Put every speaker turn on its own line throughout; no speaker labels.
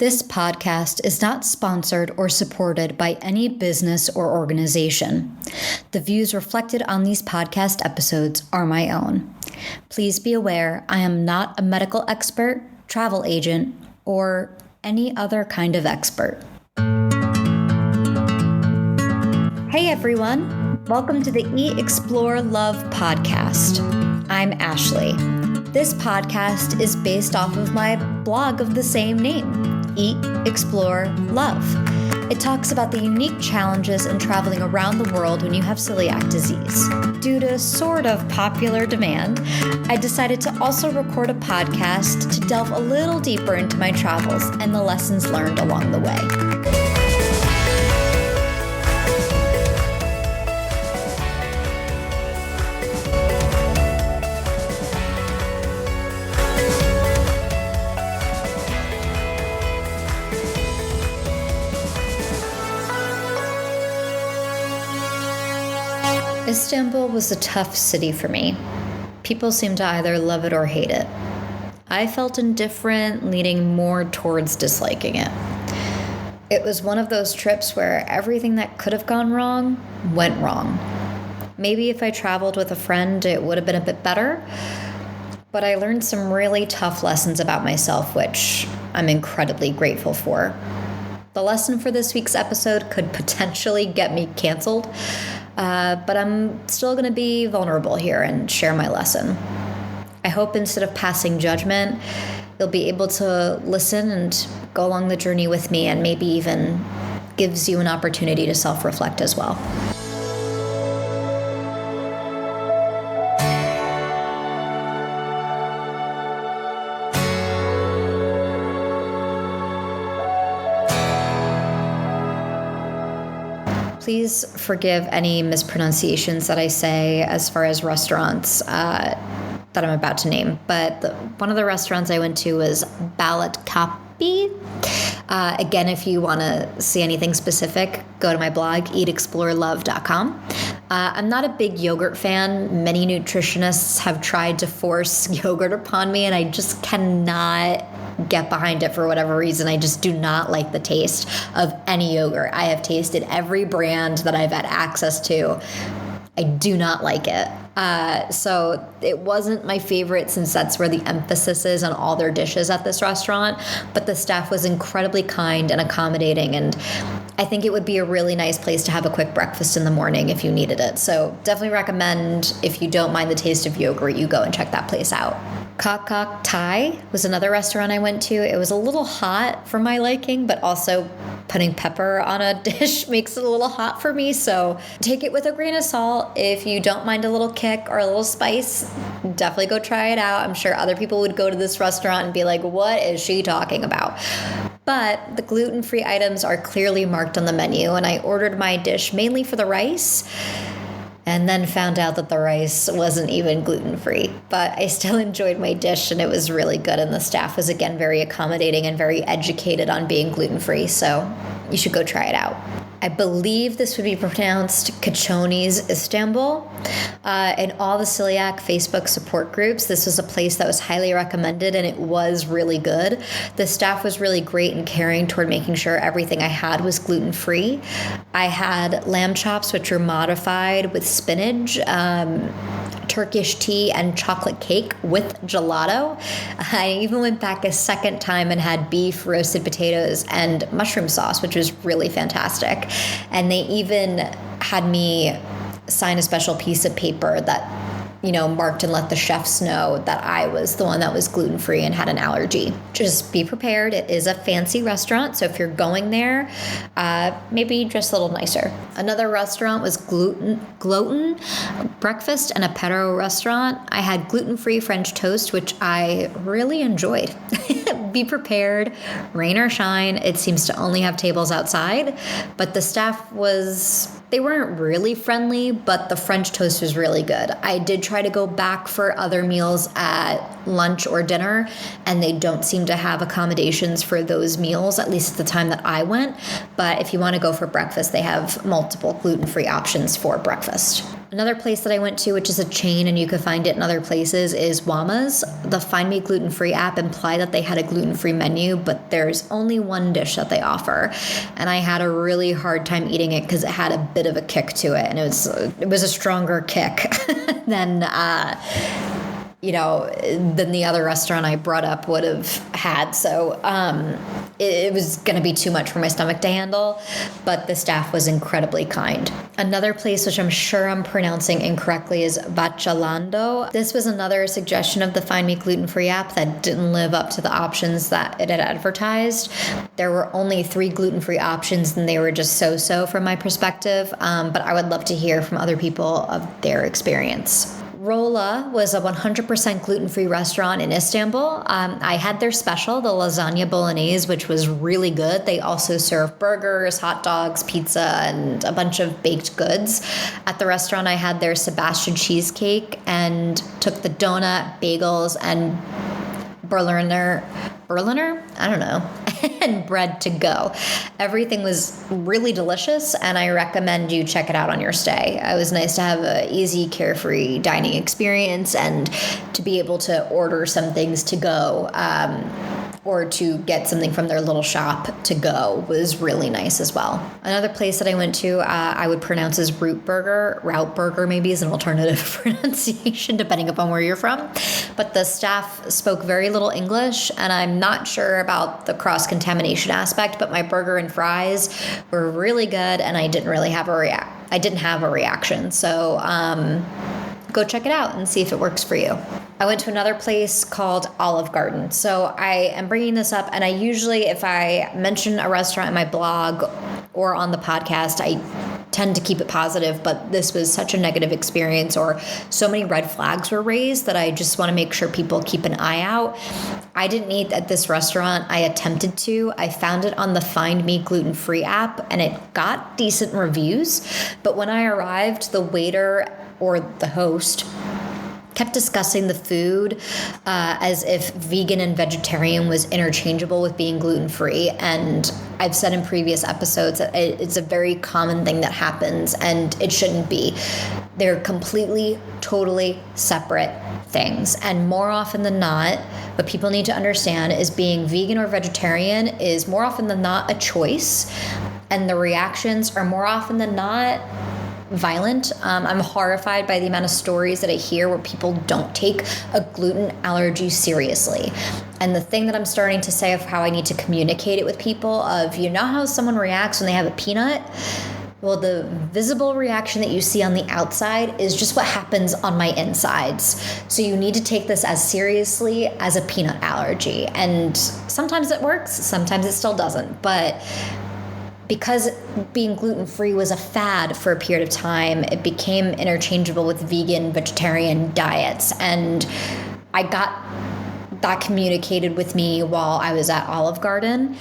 This podcast is not sponsored or supported by any business or organization. The views reflected on these podcast episodes are my own. Please be aware I am not a medical expert, travel agent, or any other kind of expert. Hey everyone, welcome to the Eat, Explore, Love podcast. I'm Ashley. This podcast is based off of my blog of the same name, Eat, Explore, Love. It talks about the unique challenges in traveling around the world when you have celiac disease. Due to sort of popular demand, I decided to also record a podcast to delve a little deeper into my travels and the lessons learned along the way. Istanbul was a tough city for me. People seemed to either love it or hate it. I felt indifferent, leaning more towards disliking it. It was one of those trips where everything that could have gone wrong went wrong. Maybe if I traveled with a friend, it would have been a bit better, but I learned some really tough lessons about myself, which I'm incredibly grateful for. The lesson for this week's episode could potentially get me canceled, but I'm still going to be vulnerable here and share my lesson. I hope instead of passing judgment, you'll be able to listen and go along the journey with me, and maybe even gives you an opportunity to self-reflect as well. Please forgive any mispronunciations that I say as far as restaurants that I'm about to name. But one of the restaurants I went to was Balatkapi. Again, if you want to see anything specific, go to my blog, hieatexplorelove.com. I'm not a big yogurt fan. Many nutritionists have tried to force yogurt upon me, and I just cannot get behind it for whatever reason. I just do not like the taste of any yogurt. I have tasted every brand that I've had access to. I do not like it. So it wasn't my favorite, since that's where the emphasis is on all their dishes at this restaurant. But the staff was incredibly kind and accommodating, and I think it would be a really nice place to have a quick breakfast in the morning if you needed it. So definitely recommend, if you don't mind the taste of yogurt, you go and check that place out. Kok Kok Thai was another restaurant I went to. It was a little hot for my liking, but also putting pepper on a dish makes it a little hot for me. So take it with a grain of salt. If you don't mind a little kick or a little spice, definitely go try it out. I'm sure other people would go to this restaurant and be like, what is she talking about? But the gluten-free items are clearly marked on the menu, and I ordered my dish mainly for the rice, and then found out that the rice wasn't even gluten-free. But I still enjoyed my dish, and it was really good, and the staff was, again, very accommodating and very educated on being gluten-free, so you should go try it out. I believe this would be pronounced Kachoni's Istanbul. In all the celiac Facebook support groups, this was a place that was highly recommended, and it was really good. The staff was really great and caring toward making sure everything I had was gluten-free. I had lamb chops, which were modified with spinach, Turkish tea, and chocolate cake with gelato. I even went back a second time and had beef, roasted potatoes, and mushroom sauce, which was really fantastic. And they even had me sign a special piece of paper that, marked and let the chefs know that I was the one that was gluten-free and had an allergy. Just be prepared. It is a fancy restaurant, so if you're going there, maybe dress a little nicer. Another restaurant was Gluten Breakfast and Apero restaurant. I had gluten-free French toast, which I really enjoyed. Be prepared, rain or shine. It seems to only have tables outside, but the staff they weren't really friendly, but the French toast was really good. I did try to go back for other meals at lunch or dinner, and they don't seem to have accommodations for those meals, at least at the time that I went. But if you want to go for breakfast, they have multiple gluten-free options for breakfast. Another place that I went to, which is a chain and you could find it in other places, is Wama's. The Find Me Gluten-Free app implied that they had a gluten-free menu, but there's only one dish that they offer. And I had a really hard time eating it because it had a bit of a kick to it. And it was a stronger kick than than the other restaurant I brought up would have had. So it was going to be too much for my stomach to handle, but the staff was incredibly kind. Another place, which I'm sure I'm pronouncing incorrectly, is Bacalando. This was another suggestion of the Find Me Gluten-Free app that didn't live up to the options that it had advertised. There were only 3 gluten-free options, and they were just so-so from my perspective, but I would love to hear from other people of their experience. Rolla was a 100% gluten-free restaurant in Istanbul. I had their special, the lasagna bolognese, which was really good. They also serve burgers, hot dogs, pizza, and a bunch of baked goods. At the restaurant, I had their Sebastian cheesecake and took the donut, bagels, and Berliner? I don't know. And bread to go. Everything was really delicious, and I recommend you check it out on your stay. It was nice to have an easy, carefree dining experience and to be able to order some things to go or to get something from their little shop to go was really nice as well. Another place that I went to, I would pronounce as Root Burger maybe is an alternative pronunciation depending upon where you're from. But the staff spoke very little English, and I'm not sure about the cross-contamination aspect, but my burger and fries were really good, and I didn't have a reaction. So go check it out and see if it works for you. I went to another place called Olive Garden. So I am bringing this up, and I usually, if I mention a restaurant in my blog or on the podcast, I tend to keep it positive, but this was such a negative experience, or so many red flags were raised, that I just want to make sure people keep an eye out. I didn't eat at this restaurant. I attempted to. I found it on the Find Me Gluten-Free app, and it got decent reviews. But when I arrived, the waiter or the host kept discussing the food as if vegan and vegetarian was interchangeable with being gluten-free. And I've said in previous episodes that it's a very common thing that happens, and it shouldn't be. They're completely, totally separate things. And more often than not, what people need to understand is being vegan or vegetarian is more often than not a choice, and the reactions are more often than not violent. I'm horrified by the amount of stories that I hear where people don't take a gluten allergy seriously. And the thing that I'm starting to say of how I need to communicate it with people of, how someone reacts when they have a peanut? Well, the visible reaction that you see on the outside is just what happens on my insides. So you need to take this as seriously as a peanut allergy. And sometimes it works, sometimes it still doesn't. But because being gluten-free was a fad for a period of time, it became interchangeable with vegan, vegetarian diets. And I got that communicated with me while I was at Olive Garden.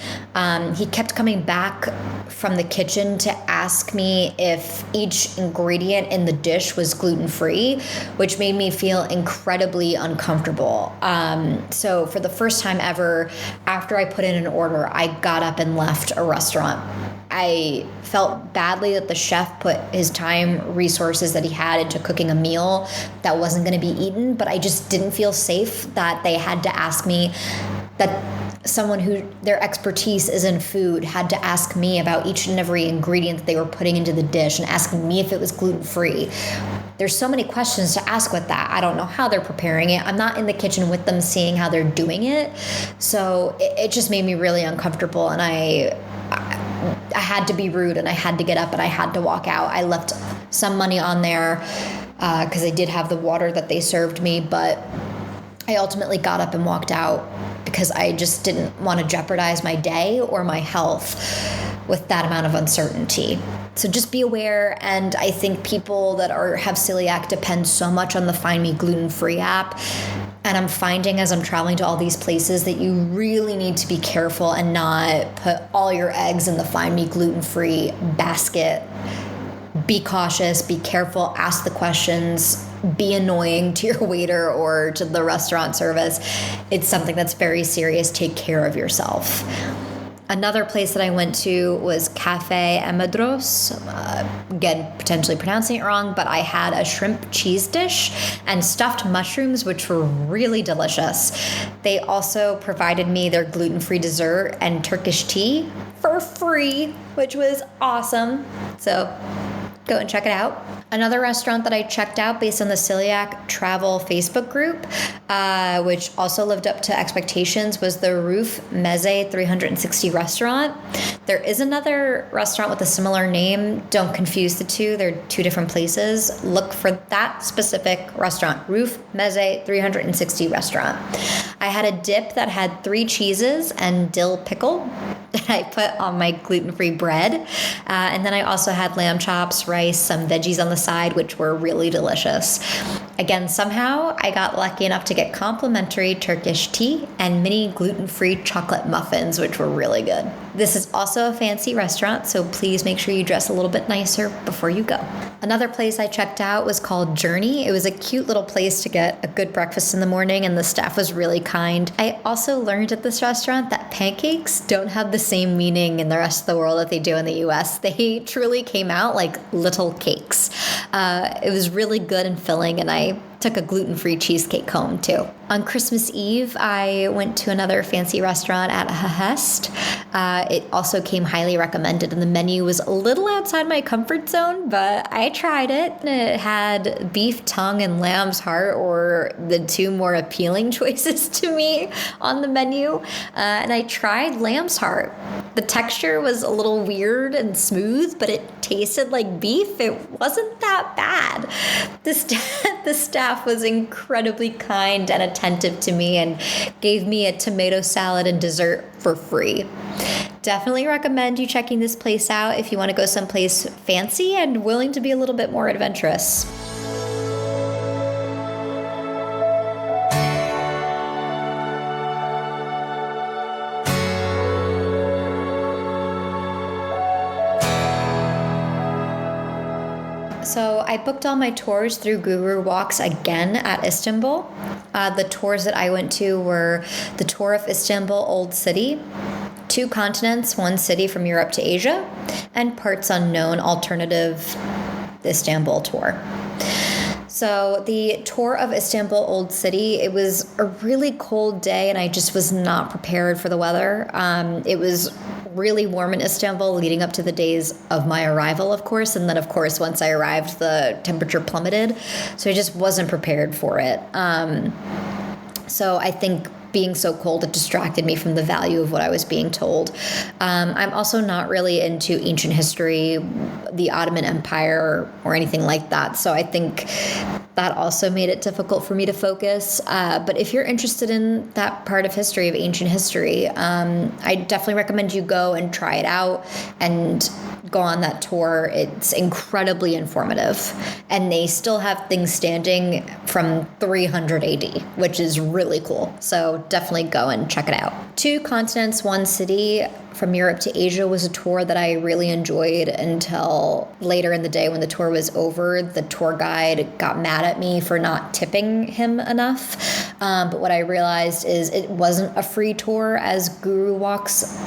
He kept coming back from the kitchen to ask me if each ingredient in the dish was gluten-free, which made me feel incredibly uncomfortable. So for the first time ever, after I put in an order, I got up and left a restaurant. I felt badly that the chef put his time, resources that he had into cooking a meal that wasn't going to be eaten, but I just didn't feel safe that they had to ask me, that someone who their expertise is in food had to ask me about each and every ingredient that they were putting into the dish and asking me if it was gluten-free. There's so many questions to ask with that. I don't know how they're preparing it. I'm not in the kitchen with them seeing how they're doing it. So it just made me really uncomfortable, and I had to be rude, and I had to get up, and I had to walk out. I left some money on there because I did have the water that they served me, but I ultimately got up and walked out because I just didn't want to jeopardize my day or my health with that amount of uncertainty. So just be aware, and I think people that have celiac depend so much on the Find Me Gluten-Free app. And I'm finding as I'm traveling to all these places that you really need to be careful and not put all your eggs in the Find Me Gluten-Free basket. Be cautious, be careful, ask the questions, be annoying to your waiter or to the restaurant service. It's something that's very serious. Take care of yourself. Another place that I went to was Cafe Amadros. Again, potentially pronouncing it wrong, but I had a shrimp cheese dish and stuffed mushrooms, which were really delicious. They also provided me their gluten-free dessert and Turkish tea for free, which was awesome. So go and check it out. Another restaurant that I checked out based on the Celiac Travel Facebook group, which also lived up to expectations, was the Roof Meze 360 restaurant. There is another restaurant with a similar name. Don't confuse the two. They're two different places. Look for that specific restaurant, Roof Meze 360 restaurant. I had a dip that had 3 cheeses and dill pickle that I put on my gluten-free bread. And then I also had lamb chops, rice, some veggies on the side, which were really delicious. Again, somehow I got lucky enough to get complimentary Turkish tea and mini gluten-free chocolate muffins, which were really good. This is also a fancy restaurant, so please make sure you dress a little bit nicer before you go. Another place I checked out was called Journey. It was a cute little place to get a good breakfast in the morning, and the staff was really kind. I also learned at this restaurant that pancakes don't have the same meaning in the rest of the world that they do in the US. They truly came out like little cakes. It was really good and filling, and I took a gluten-free cheesecake home too. On Christmas Eve, I went to another fancy restaurant at Hest. It also came highly recommended, and the menu was a little outside my comfort zone, but I tried it. It had beef tongue and lamb's heart, or the two more appealing choices to me on the menu, and I tried lamb's heart. The texture was a little weird and smooth, but it tasted like beef. It wasn't that bad. The staff was incredibly kind and attentive to me and gave me a tomato salad and dessert for free. Definitely recommend you checking this place out if you want to go someplace fancy and willing to be a little bit more adventurous. So I booked all my tours through Guru Walks again at Istanbul. The tours that I went to were the tour of Istanbul Old City, 2 continents, 1 city from Europe to Asia, and Parts Unknown alternative Istanbul tour. So the tour of Istanbul Old City, it was a really cold day and I just was not prepared for the weather. It was really warm in Istanbul leading up to the days of my arrival, of course. And then, of course, once I arrived, the temperature plummeted. So I just wasn't prepared for it. So I think being so cold, it distracted me from the value of what I was being told. I'm also not really into ancient history, the Ottoman Empire, or anything like that. So I think that also made it difficult for me to focus. But if you're interested in that part of history, of ancient history, I definitely recommend you go and try it out and go on that tour. It's incredibly informative. And they still have things standing from 300 AD, which is really cool. So definitely go and check it out. 2 continents, 1 city from Europe to Asia was a tour that I really enjoyed until later in the day when the tour was over. The tour guide got mad at me for not tipping him enough. But what I realized is it wasn't a free tour as Guru Walks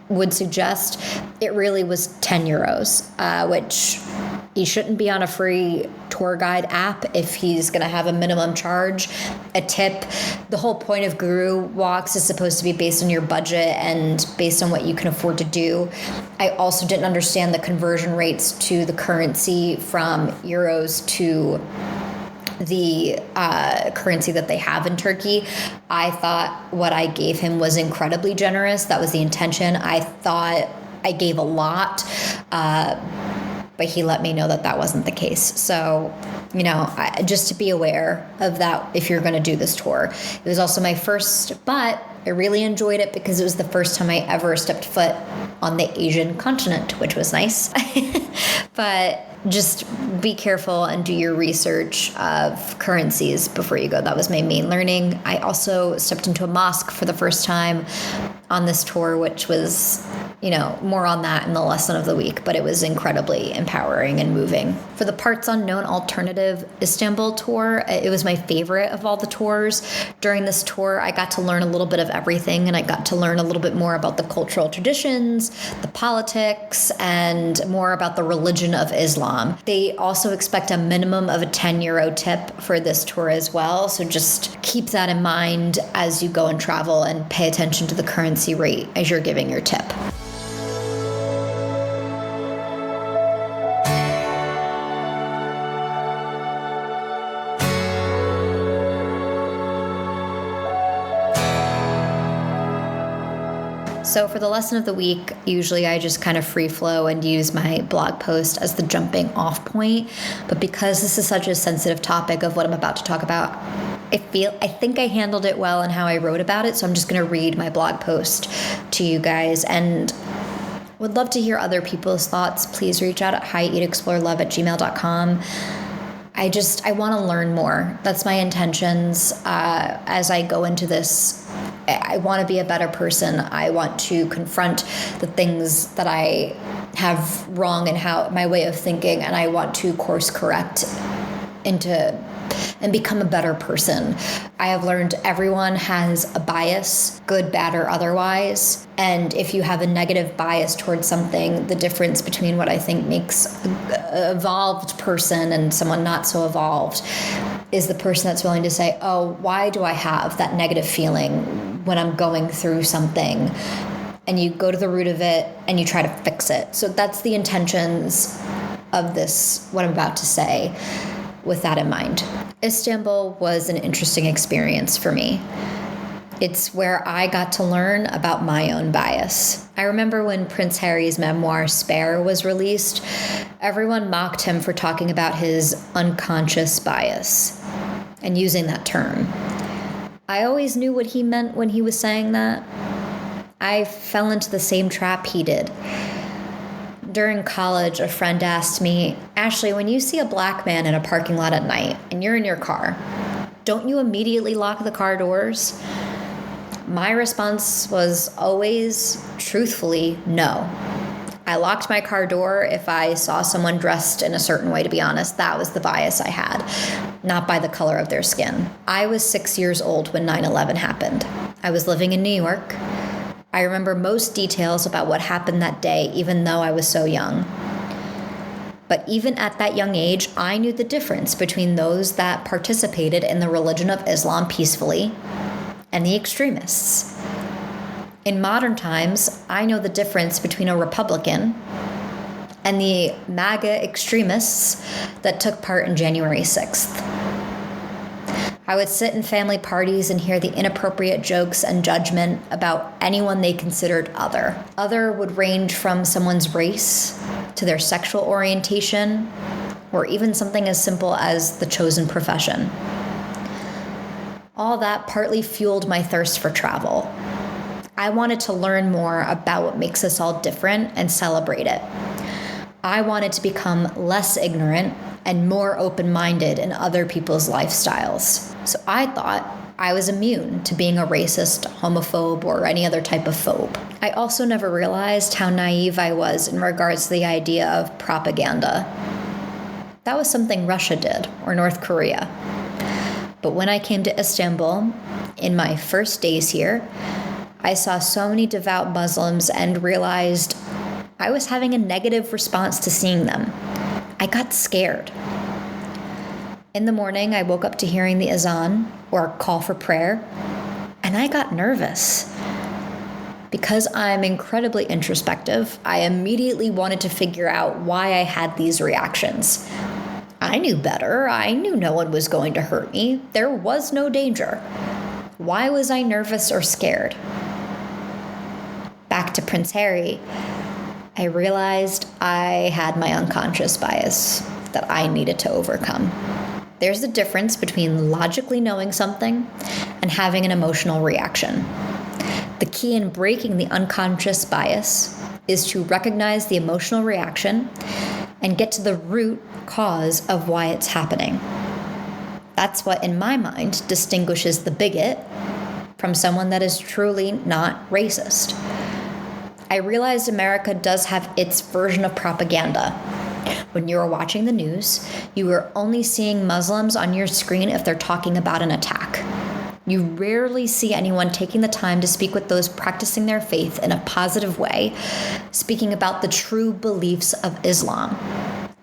would suggest. It really was 10 euros, which he shouldn't be on a free tour guide app if he's going to have a minimum charge, a tip. The whole point of Guru Walks is supposed to be based on your budget and based on what you can afford to do. I also didn't understand the conversion rates to the currency from euros to the currency that they have in Turkey. I thought what I gave him was incredibly generous. That was the intention. I thought I gave a lot, but he let me know that that wasn't the case. So, just to be aware of that if you're going to do this tour. It was also my first, but I really enjoyed it because it was the first time I ever stepped foot on the Asian continent, which was nice. But just be careful and do your research of currencies before you go. That was my main learning. I also stepped into a mosque for the first time on this tour, which was, more on that in the lesson of the week, but it was incredibly empowering and moving. For the Parts Unknown Alternative Istanbul tour, it was my favorite of all the tours. During this tour, I got to learn a little bit of everything, and I got to learn a little bit more about the cultural traditions, the politics, and more about the religion of Islam. They also expect a minimum of a €10 tip for this tour as well, so just keep that in mind as you go and travel, and pay attention to the currency rate as you're giving your tip. So for the lesson of the week, usually I just kind of free flow and use my blog post as the jumping off point. But because this is such a sensitive topic of what I'm about to talk about, I think I handled it well in how I wrote about it. So I'm just going to read my blog post to you guys, and would love to hear other people's thoughts. Please reach out at hieatexplorelove@gmail.com. I want to learn more. That's my intentions as I go into this. I want to be a better person. I want to confront the things that I have wrong in how my way of thinking, and I want to course correct and become a better person. I have learned everyone has a bias, good, bad, or otherwise. And if you have a negative bias towards something, the difference between what I think makes an evolved person and someone not so evolved is the person that's willing to say, oh, why do I have that negative feeling when I'm going through something? And you go to the root of it and you try to fix it. So that's the intentions of this, what I'm about to say, with that in mind. Istanbul was an interesting experience for me. It's where I got to learn about my own bias. I remember when Prince Harry's memoir, Spare, was released, everyone mocked him for talking about his unconscious bias and using that term. I always knew what he meant when he was saying that. I fell into the same trap he did. During college, a friend asked me, Ashley, when you see a black man in a parking lot at night and you're in your car, don't you immediately lock the car doors? My response was always, truthfully, no. I locked my car door if I saw someone dressed in a certain way, to be honest. That was the bias I had, not by the color of their skin. I was 6 years old when 9/11 happened. I was living in New York. I remember most details about what happened that day, even though I was so young. But even at that young age, I knew the difference between those that participated in the religion of Islam peacefully and the extremists. In modern times, I know the difference between a Republican and the MAGA extremists that took part in January 6th. I would sit in family parties and hear the inappropriate jokes and judgment about anyone they considered other. Other would range from someone's race to their sexual orientation, or even something as simple as the chosen profession. All that partly fueled my thirst for travel. I wanted to learn more about what makes us all different and celebrate it. I wanted to become less ignorant and more open-minded in other people's lifestyles. So I thought I was immune to being a racist, homophobe, or any other type of phobe. I also never realized how naive I was in regards to the idea of propaganda. That was something Russia did, or North Korea. But when I came to Istanbul, in my first days here, I saw so many devout Muslims and realized I was having a negative response to seeing them. I got scared. In the morning, I woke up to hearing the azan, or call for prayer, and I got nervous. Because I'm incredibly introspective, I immediately wanted to figure out why I had these reactions. I knew better. I knew no one was going to hurt me. There was no danger. Why was I nervous or scared? Back to Prince Harry, I realized I had my unconscious bias that I needed to overcome. There's a difference between logically knowing something and having an emotional reaction. The key in breaking the unconscious bias is to recognize the emotional reaction and get to the root cause of why it's happening. That's what, in my mind, distinguishes the bigot from someone that is truly not racist. I realized America does have its version of propaganda. When you are watching the news, you are only seeing Muslims on your screen if they're talking about an attack. You rarely see anyone taking the time to speak with those practicing their faith in a positive way, speaking about the true beliefs of Islam.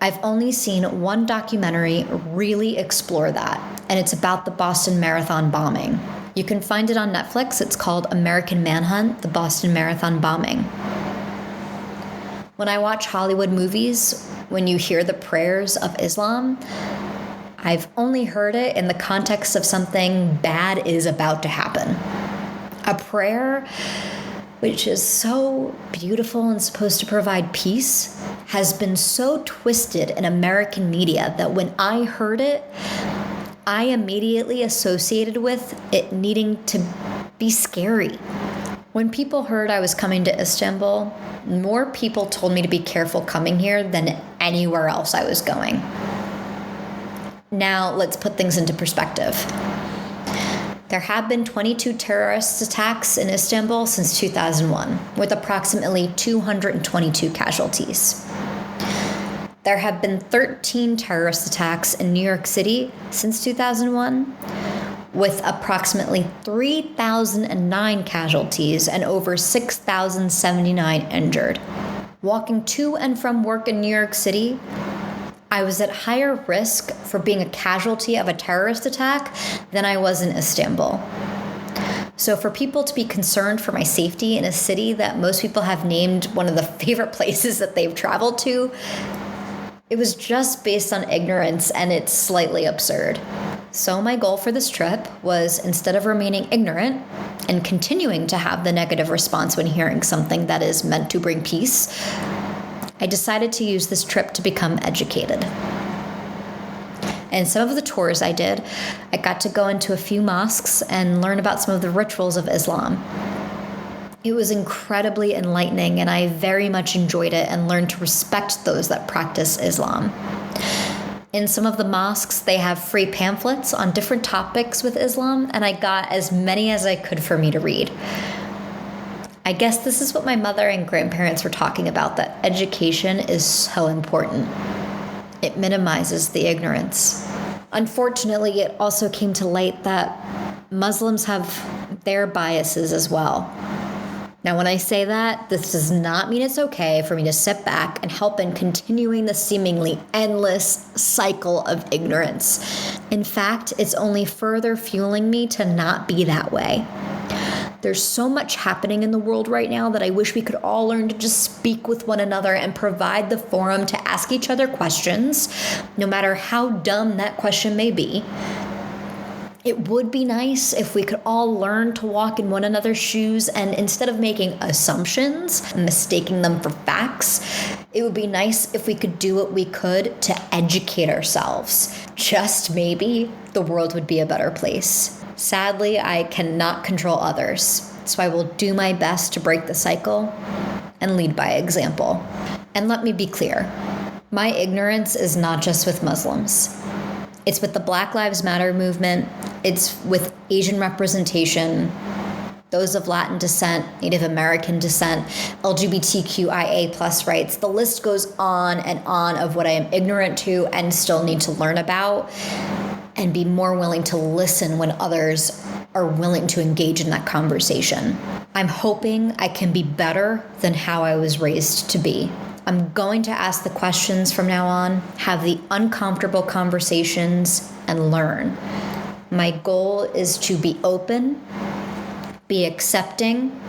I've only seen one documentary really explore that, and it's about the Boston Marathon bombing. You can find it on Netflix. It's called American Manhunt: The Boston Marathon Bombing. When I watch Hollywood movies, when you hear the prayers of Islam, I've only heard it in the context of something bad is about to happen. A prayer, which is so beautiful and supposed to provide peace, has been so twisted in American media that when I heard it, I immediately associated with it needing to be scary. When people heard I was coming to Istanbul, more people told me to be careful coming here than anywhere else I was going. Now, let's put things into perspective. There have been 22 terrorist attacks in Istanbul since 2001, with approximately 222 casualties. There have been 13 terrorist attacks in New York City since 2001, with approximately 3,009 casualties and over 6,079 injured. Walking to and from work in New York City, I was at higher risk for being a casualty of a terrorist attack than I was in Istanbul. So for people to be concerned for my safety in a city that most people have named one of the favorite places that they've traveled to, it was just based on ignorance, and it's slightly absurd. So my goal for this trip was, instead of remaining ignorant and continuing to have the negative response when hearing something that is meant to bring peace, I decided to use this trip to become educated. And some of the tours I did, I got to go into a few mosques and learn about some of the rituals of Islam. It was incredibly enlightening, and I very much enjoyed it and learned to respect those that practice Islam. In some of the mosques, they have free pamphlets on different topics with Islam, and I got as many as I could for me to read. I guess this is what my mother and grandparents were talking about, that education is so important. It minimizes the ignorance. Unfortunately, it also came to light that Muslims have their biases as well. Now, when I say that, this does not mean it's okay for me to sit back and help in continuing the seemingly endless cycle of ignorance. In fact, it's only further fueling me to not be that way. There's so much happening in the world right now that I wish we could all learn to just speak with one another and provide the forum to ask each other questions, no matter how dumb that question may be. It would be nice if we could all learn to walk in one another's shoes, and instead of making assumptions and mistaking them for facts, it would be nice if we could do what we could to educate ourselves. Just maybe the world would be a better place. Sadly, I cannot control others, so I will do my best to break the cycle and lead by example. And let me be clear, my ignorance is not just with Muslims. It's with the Black Lives Matter movement. It's with Asian representation, those of Latin descent, Native American descent, LGBTQIA+ rights. The list goes on and on of what I am ignorant to and still need to learn about, and be more willing to listen when others are willing to engage in that conversation. I'm hoping I can be better than how I was raised to be. I'm going to ask the questions from now on, have the uncomfortable conversations, and learn. My goal is to be open, be accepting,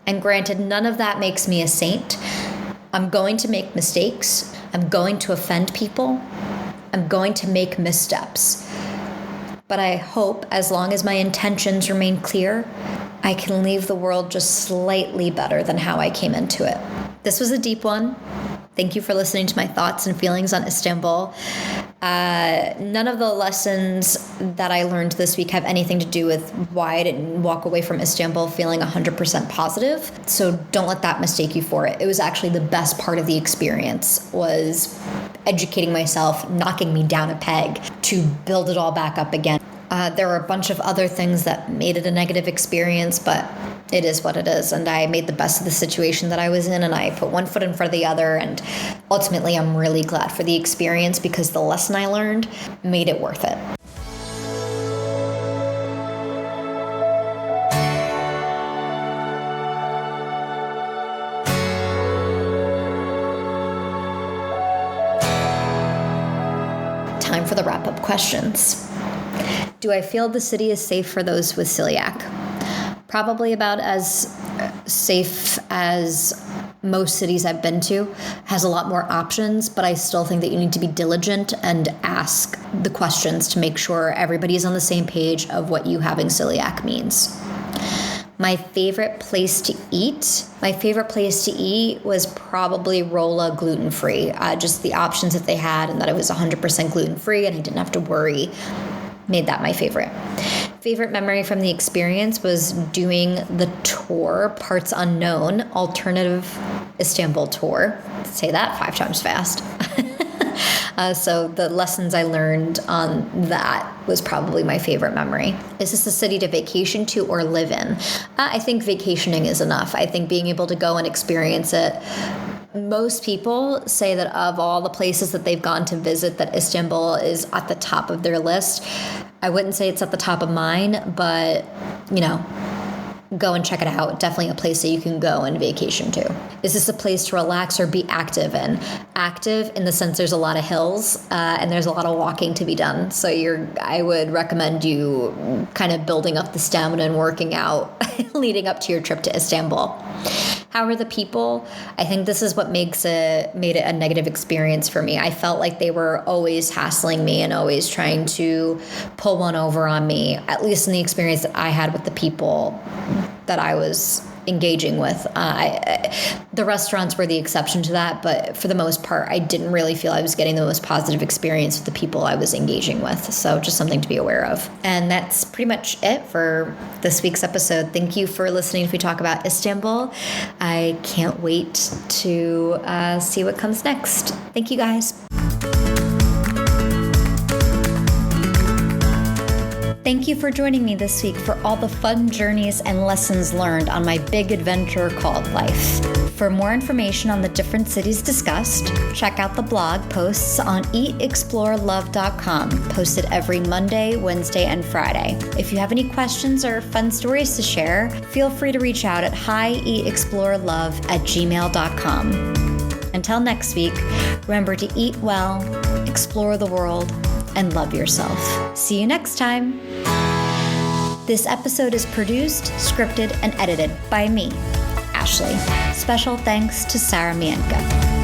and granted, none of that makes me a saint. I'm going to make mistakes. I'm going to offend people. I'm going to make missteps. But I hope, as long as my intentions remain clear, I can leave the world just slightly better than how I came into it. This was a deep one. Thank you for listening to my thoughts and feelings on Istanbul. None of the lessons that I learned this week have anything to do with why I didn't walk away from Istanbul feeling 100% positive. So don't let that mistake you for it. It was actually the best part of the experience, was educating myself, knocking me down a peg to build it all back up again. There were a bunch of other things that made it a negative experience, but it is what it is. And I made the best of the situation that I was in, and I put one foot in front of the other. And ultimately, I'm really glad for the experience because the lesson I learned made it worth it. Time for the wrap-up questions. Do I feel the city is safe for those with celiac? Probably about as safe as most cities I've been to. Has a lot more options, but I still think that you need to be diligent and ask the questions to make sure everybody is on the same page of what you having celiac means. My favorite place to eat? My favorite place to eat was probably Rolla gluten-free. Just the options that they had and that it was 100% gluten-free and I didn't have to worry made that my favorite. Favorite memory from the experience was doing the tour, Parts Unknown, Alternative Istanbul Tour. Say that 5 times fast. So the lessons I learned on that was probably my favorite memory. Is this a city to vacation to or live in? I think vacationing is enough. I think being able to go and experience it. Most people say that of all the places that they've gone to visit, that Istanbul is at the top of their list. I wouldn't say it's at the top of mine, but, go and check it out. Definitely a place that you can go and vacation to. Is this a place to relax or be active in? Active in the sense there's a lot of hills and there's a lot of walking to be done. So I would recommend you kind of building up the stamina and working out leading up to your trip to Istanbul. How are the people? I think this is what made it a negative experience for me. I felt like they were always hassling me and always trying to pull one over on me, at least in the experience that I had with the people that I was engaging with. The restaurants were the exception to that, but for the most part, I didn't really feel I was getting the most positive experience with the people I was engaging with. So just something to be aware of. And that's pretty much it for this week's episode. Thank you for listening if we talk about Istanbul. I can't wait to see what comes next. Thank you, guys. Thank you for joining me this week for all the fun journeys and lessons learned on my big adventure called life. For more information on the different cities discussed, check out the blog posts on hieatexplorelove.com, posted every Monday, Wednesday, and Friday. If you have any questions or fun stories to share, feel free to reach out at hieatexplorelove@gmail.com. Until next week, remember to eat well, explore the world, and love yourself. See you next time. This episode is produced, scripted, and edited by me, Ashley. Special thanks to Sarah Mientka.